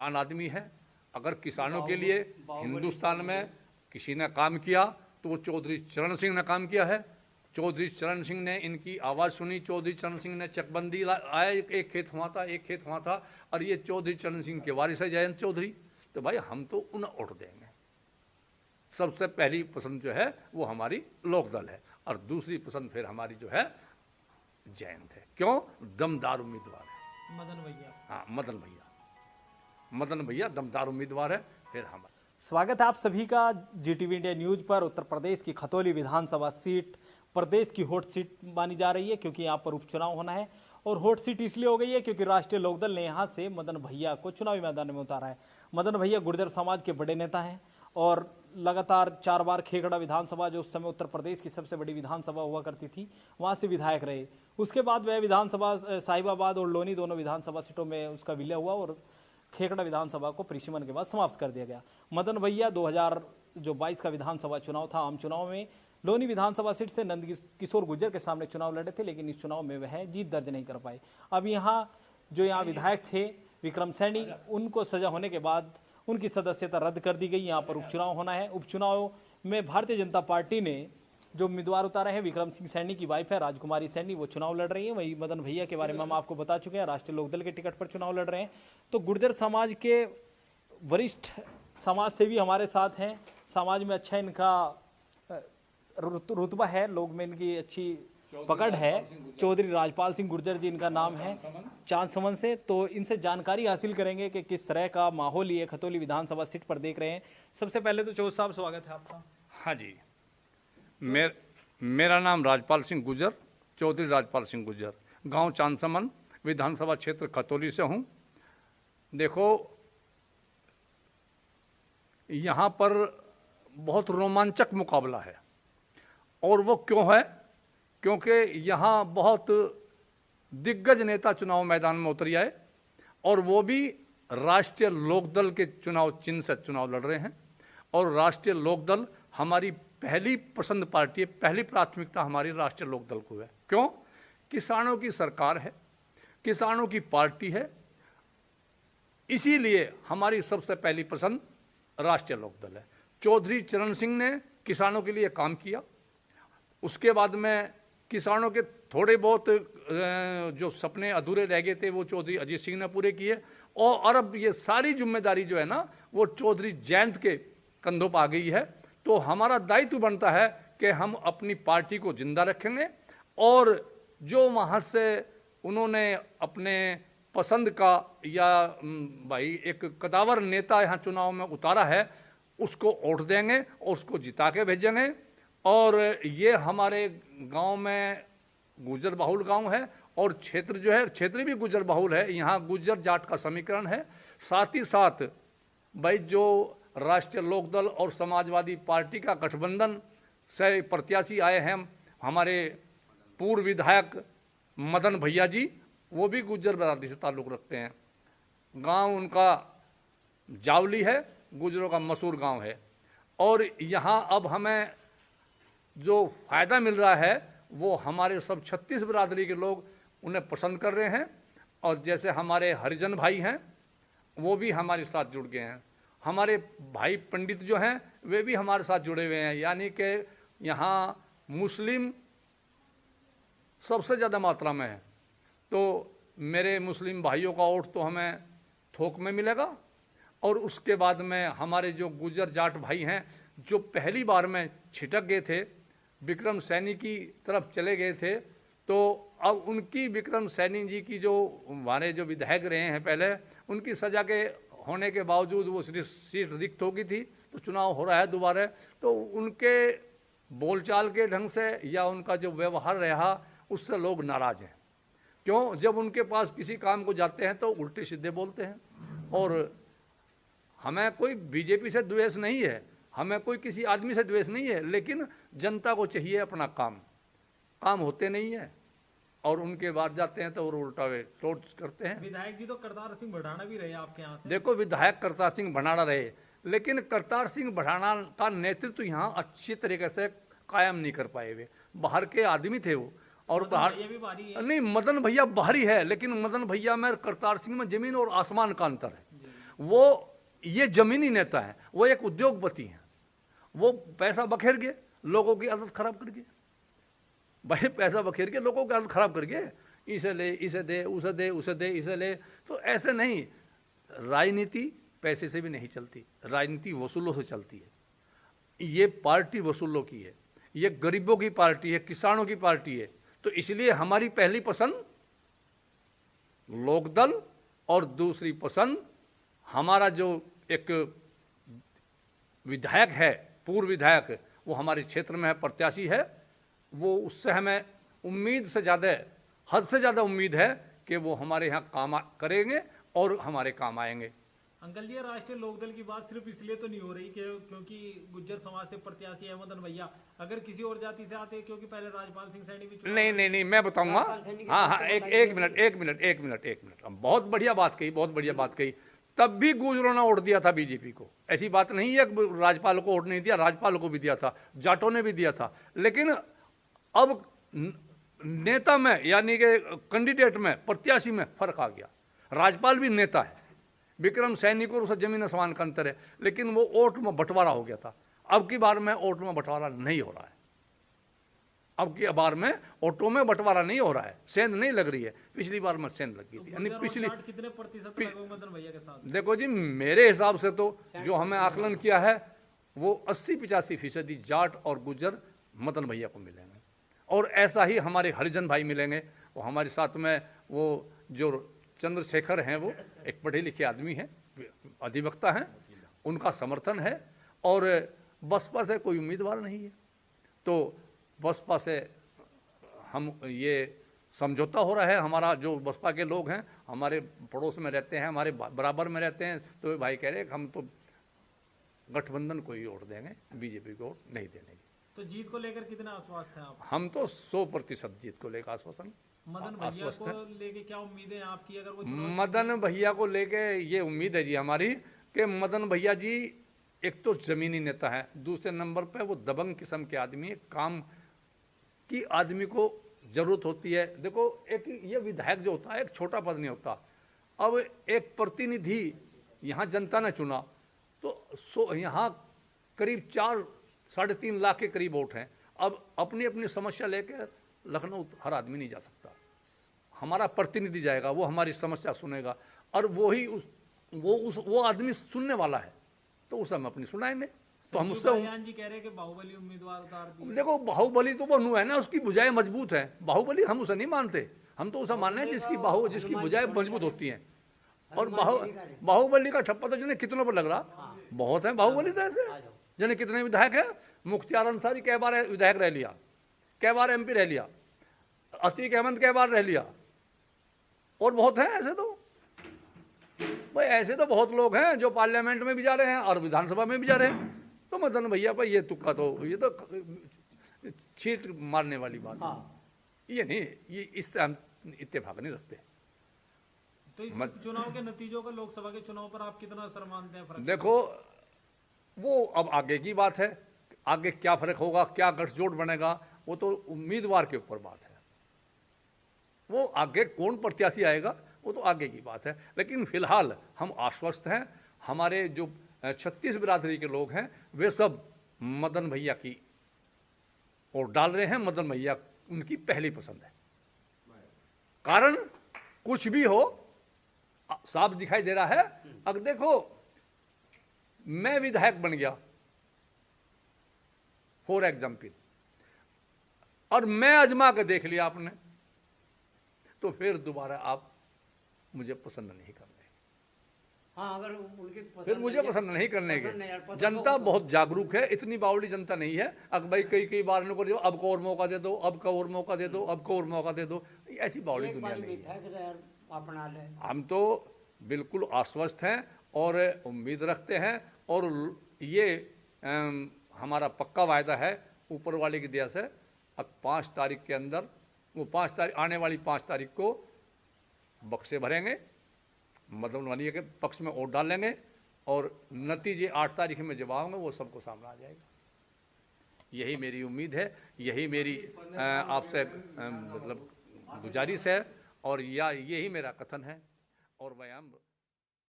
आन आदमी है। अगर किसानों के लिए हिंदुस्तान में किसी ने काम किया तो वो चौधरी चरण सिंह ने काम किया है। चौधरी चरण सिंह ने इनकी आवाज़ सुनी, चौधरी चरण सिंह ने चकबंदी आया, एक खेत हुआ था और ये चौधरी चरण सिंह के वारिस है जयंत चौधरी। तो भाई हम तो उन्हें वोट देंगे। सबसे पहली पसंद जो है वो हमारी लोकदल है और दूसरी पसंद फिर हमारी जो है जयंत है। क्यों? दमदार उम्मीदवार है मदन भैया। हाँ, मदन भैया दमदार उम्मीदवार है। फिर हमारा स्वागत है आप सभी का जीटीवी इंडिया न्यूज पर। उत्तर प्रदेश की खतौली विधानसभा सीट प्रदेश की हॉट सीट मानी जा रही है क्योंकि यहाँ पर उपचुनाव होना है। और हॉट सीट इसलिए हो गई है क्योंकि राष्ट्रीय लोकदल ने यहाँ से मदन भैया को चुनावी मैदान में उतारा है। मदन भैया गुर्जर समाज के बड़े नेता हैं और लगातार 4 बार खेखड़ा विधानसभा, जो उस समय उत्तर प्रदेश की सबसे बड़ी विधानसभा हुआ करती थी, वहाँ से विधायक रहे। उसके बाद वह विधानसभा साहिबाबाद और लोनी दोनों विधानसभा सीटों में उसका विलय हुआ और खेखड़ा विधानसभा को परिसीमन के बाद समाप्त कर दिया गया। मदन भैया 2022 का विधानसभा चुनाव था, आम चुनाव में लोनी विधानसभा सीट से नंद किशोर गुर्जर के सामने चुनाव लड़े थे, लेकिन इस चुनाव में वह जीत दर्ज नहीं कर पाए। अब यहाँ विधायक थे विक्रम सैनी, उनको सजा होने के बाद उनकी सदस्यता रद्द कर दी गई। यहाँ पर उपचुनाव होना है। उपचुनाव में भारतीय जनता पार्टी ने जो उम्मीदवार उतारे हैं, विक्रम सिंह सैनी की वाइफ है राजकुमारी सैनी, वो चुनाव लड़ रही है। वही मदन भैया के बारे में हम आपको बता चुके हैं, राष्ट्रीय लोकदल के टिकट पर चुनाव लड़ रहे हैं। तो गुर्जर समाज के वरिष्ठ समाज सेवी हमारे साथ हैं। समाज में अच्छा इनका रुतबा है, लोग में इनकी अच्छी पकड़ है। चौधरी राजपाल सिंह गुर्जर जी इनका नाम है, चांदसमन से। तो इनसे जानकारी हासिल करेंगे कि किस तरह का माहौल ये खतौली विधानसभा सीट पर देख रहे हैं। सबसे पहले तो चौधरी साहब स्वागत है आपका। हाँ जी, मेरा नाम राजपाल सिंह गुर्जर, चौधरी राजपाल सिंह गुर्जर, गांव चांदसमन, विधानसभा क्षेत्र खतौली से हूं। देखो, यहाँ पर बहुत रोमांचक मुकाबला है और वो क्यों है? क्योंकि यहाँ बहुत दिग्गज नेता चुनाव मैदान में उतर आए और वो भी राष्ट्रीय लोकदल के चुनाव चिन्ह से चुनाव लड़ रहे हैं। और राष्ट्रीय लोकदल हमारी पहली पसंद पार्टी है, पहली प्राथमिकता हमारी राष्ट्रीय लोकदल को है। क्यों? किसानों की सरकार है, किसानों की पार्टी है, इसीलिए हमारी सबसे पहली पसंद राष्ट्रीय लोकदल है। चौधरी चरण सिंह ने किसानों के लिए काम किया, उसके बाद में किसानों के थोड़े बहुत जो सपने अधूरे रह गए थे वो चौधरी अजीत सिंह ने पूरे किए। और अब ये सारी जिम्मेदारी जो है ना वो चौधरी जयंत के कंधों पर आ गई है। तो हमारा दायित्व बनता है कि हम अपनी पार्टी को जिंदा रखेंगे और जो वहाँ से उन्होंने अपने पसंद का या भाई एक कदावर नेता यहाँ चुनाव में उतारा है, उसको वोट देंगे और उसको जिता के भेजेंगे। और ये हमारे गांव में गुर्जर बहुल गांव है और क्षेत्र जो है क्षेत्र भी गुर्जर बहुल है। यहाँ गुर्जर जाट का समीकरण है। साथ ही साथ भाई जो राष्ट्रीय लोकदल और समाजवादी पार्टी का गठबंधन से प्रत्याशी आए हैं, हमारे पूर्व विधायक मदन भैया जी, वो भी गुर्जर बरादरी से ताल्लुक़ रखते हैं। गांव उनका जावली है, गुर्जरों का मशहूर गांव है। और यहाँ अब हमें जो फ़ायदा मिल रहा है वो हमारे सब 36 बिरादरी के लोग उन्हें पसंद कर रहे हैं। और जैसे हमारे हरिजन भाई हैं वो भी हमारे साथ जुड़ गए हैं, हमारे भाई पंडित जो हैं वे भी हमारे साथ जुड़े हुए हैं। यानी कि यहाँ मुस्लिम सबसे ज़्यादा मात्रा में है। तो मेरे मुस्लिम भाइयों का वोट तो हमें थोक में मिलेगा। और उसके बाद में हमारे जो गुर्जर जाट भाई हैं जो पहली बार में छिटक गए थे, विक्रम सैनी की तरफ चले गए थे, तो अब उनकी विक्रम सैनी जी की जो हमारे जो विधायक रहे हैं पहले, उनकी सजा के होने के बावजूद वो सीट रिक्त हो गई थी। तो चुनाव हो रहा है दोबारा, तो उनके बोलचाल के ढंग से या उनका जो व्यवहार रहा उससे लोग नाराज़ हैं। क्यों? जब उनके पास किसी काम को जाते हैं तो उल्टे सीधे बोलते हैं। और हमें कोई बीजेपी से द्वेष नहीं है, हमें कोई किसी आदमी से द्वेष नहीं है, लेकिन जनता को चाहिए अपना काम होते नहीं है और उनके बाद जाते हैं तो वो उल्टा वे टोर्च करते हैं। विधायक जी तो करतार सिंह भड़ाना भी रहे आपके यहाँ से। देखो, विधायक करतार सिंह भड़ाना रहे, लेकिन करतार सिंह भड़ाना का नेतृत्व यहाँ अच्छी तरीके से कायम नहीं कर पाए। वे बाहर के आदमी थे वो, और बाहर नहीं, मदन भैया बाहरी है, लेकिन मदन भैया में करतार सिंह में जमीन और आसमान का अंतर है। वो ये जमीनी नेता है, वो एक उद्योगपति हैं। वो पैसा बखेर के लोगों की आदत खराब कर गए भाई, पैसा बखेर के लोगों की आदत खराब कर गए। इसे ले, इसे दे, उसे दे, उसे दे, इसे ले। तो ऐसे नहीं, राजनीति पैसे से भी नहीं चलती, राजनीति वसूलों से चलती है। ये पार्टी वसूलों की है, ये गरीबों की पार्टी है, किसानों की पार्टी है। तो इसलिए हमारी पहली पसंद लोकदल और दूसरी पसंद हमारा जो एक विधायक है, पूर्व विधायक, वो हमारे क्षेत्र में है, प्रत्याशी है। वो उससे हमें उम्मीद से ज़्यादा, हद से ज़्यादा उम्मीद है कि वो हमारे यहाँ काम करेंगे और हमारे काम आएंगे। अंकल जी, राष्ट्रीय लोकदल की बात सिर्फ इसलिए तो नहीं हो रही क्योंकि गुज्जर समाज से प्रत्याशी है मदन भैया, अगर किसी और जाति से आते, क्योंकि पहले राजपाल सिंह सैनी भी नहीं, मैं बताऊंगा। हाँ, एक मिनट। बहुत बढ़िया बात कही, बहुत बढ़िया बात कही। तब भी गुजरों ने वोट दिया था बीजेपी को, ऐसी बात नहीं है राज्यपाल को वोट नहीं दिया, राज्यपाल को भी दिया था, जाटों ने भी दिया था। लेकिन अब नेता में, यानी कि कैंडिडेट में, प्रत्याशी में फर्क आ गया। राज्यपाल भी नेता है, विक्रम सैनी को उसका जमीन आसमान का अंतर है, लेकिन वो वोट में बंटवारा हो गया था। अब की बार में वोट में बंटवारा नहीं हो रहा है, अब की बार में ऑटो में बंटवारा नहीं हो रहा है, सेंध नहीं लग रही है। पिछली बार में सेंध लगी थी, यानी पिछली कितने प्रतिशत मदन भैया के साथ? देखो जी, मेरे हिसाब से तो जो हमें आकलन किया है वो 80-85% जाट और गुज्जर मदन भैया को मिलेंगे, और ऐसा ही हमारे हरिजन भाई मिलेंगे। वो हमारे साथ में वो जो चंद्रशेखर हैं, वो एक पढ़े लिखे आदमी हैं, अधिवक्ता हैं, उनका समर्थन है। और बसपा से कोई उम्मीदवार नहीं है, तो बसपा से हम ये समझौता हो रहा है। हमारा जो बसपा के लोग हैं, हमारे पड़ोस में रहते हैं, हमारे बराबर में रहते हैं, तो वे भाई कह रहे हैं कि हम तो गठबंधन को ही वोट देंगे, बीजेपी को वोट नहीं देंगे। तो जीत को लेकर कितना आश्वस्त हैं आप? हम तो 100% जीत को लेकर आश्वासन। मदन भैया को लेके क्या उम्मीदें आपकी? अगर वो मदन भैया को लेके ये उम्मीद है जी हमारी कि मदन भैया जी एक तो जमीनी नेता है, दूसरे नंबर पे वो दबंग किस्म के आदमी है, काम की आदमी को जरूरत होती है। देखो, एक ये विधायक जो होता है एक छोटा पद नहीं होता। अब एक प्रतिनिधि यहाँ जनता ने चुना, तो यहाँ करीब 4-3.5 लाख के करीब वोट हैं। अब अपनी अपनी समस्या लेकर लखनऊ हर आदमी नहीं जा सकता, हमारा प्रतिनिधि जाएगा, वो हमारी समस्या सुनेगा, और वो आदमी सुनने वाला है, तो उसे हम अपनी सुनाएंगे। तो हम उससे जी कह रहे हैं कि बाहुबली उम्मीदवार उतार दिए। देखो, बाहुबली तो वो नु है ना, उसकी भुजाएं मजबूत है। बाहुबली हम उसे नहीं मानते, हम तो उसे मानना है जिसकी भुजाएं मजबूत होती हैं। और बाहुबली का ठप्पा तो जिन्हें कितनों पर लग रहा, बहुत है बाहुबली तो ऐसे, जिन्हें कितने विधायक है। मुख्तियार अंसारी कई बार विधायक रह लिया, कई बार MP रह लिया, अतीक अहमद कई बार रह लिया, और बहुत हैं ऐसे। तो भाई ऐसे तो बहुत लोग हैं जो पार्लियामेंट में भी जा रहे हैं और विधानसभा में भी जा रहे हैं। तो मदन भैया पर ये तुक्का तो ये तो छींट मारने वाली बात है। ये नहीं, ये इससे हम इत्तेफाक नहीं रखते। तो इस चुनाव के नतीजों का लोकसभा के चुनाव पर आप कितना असर मानते हैं? फर्क देखो, वो अब आगे की बात है, आगे क्या फर्क होगा, क्या गठजोड़ बनेगा, वो तो उम्मीदवार के ऊपर बात है। वो आगे कौन प्रत्याशी आएगा वो तो आगे की बात है। लेकिन फिलहाल हम आश्वस्त हैं। हमारे जो 36 बिरादरी के लोग हैं वे सब मदन भैया की वोट डाल रहे हैं। मदन भैया उनकी पहली पसंद है। कारण कुछ भी हो साफ दिखाई दे रहा है। अब देखो, मैं विधायक बन गया फॉर एग्जाम्पल, और मैं आजमा के देख लिया आपने, तो फिर दोबारा आप मुझे पसंद नहीं करने। हाँ, अगर उनके फिर मुझे पसंद नहीं करने के। जनता बहुत जागरूक है, इतनी बावली जनता नहीं है। अब भाई कई बार इनको अब को और मौका दे दो, अब का और मौका दे दो, अब को और मौका दे दो, ऐसी बावली दुनिया नहीं है। अपना ले। हम तो बिल्कुल आश्वस्त हैं और उम्मीद रखते हैं, और ये हमारा पक्का वायदा है ऊपर वाले की दया से। अब 5 तारीख के अंदर, वो 5 तारीख आने वाली 5 तारीख को बक्से भरेंगे, मतलब वाली के पक्ष में वोट डाल लेंगे, और नतीजे 8 तारीख में जब आएंगे वो सबको सामने आ जाएगा। यही मेरी उम्मीद है, यही मेरी आपसे मतलब गुजारिश है, और यही मेरा कथन है और बयान।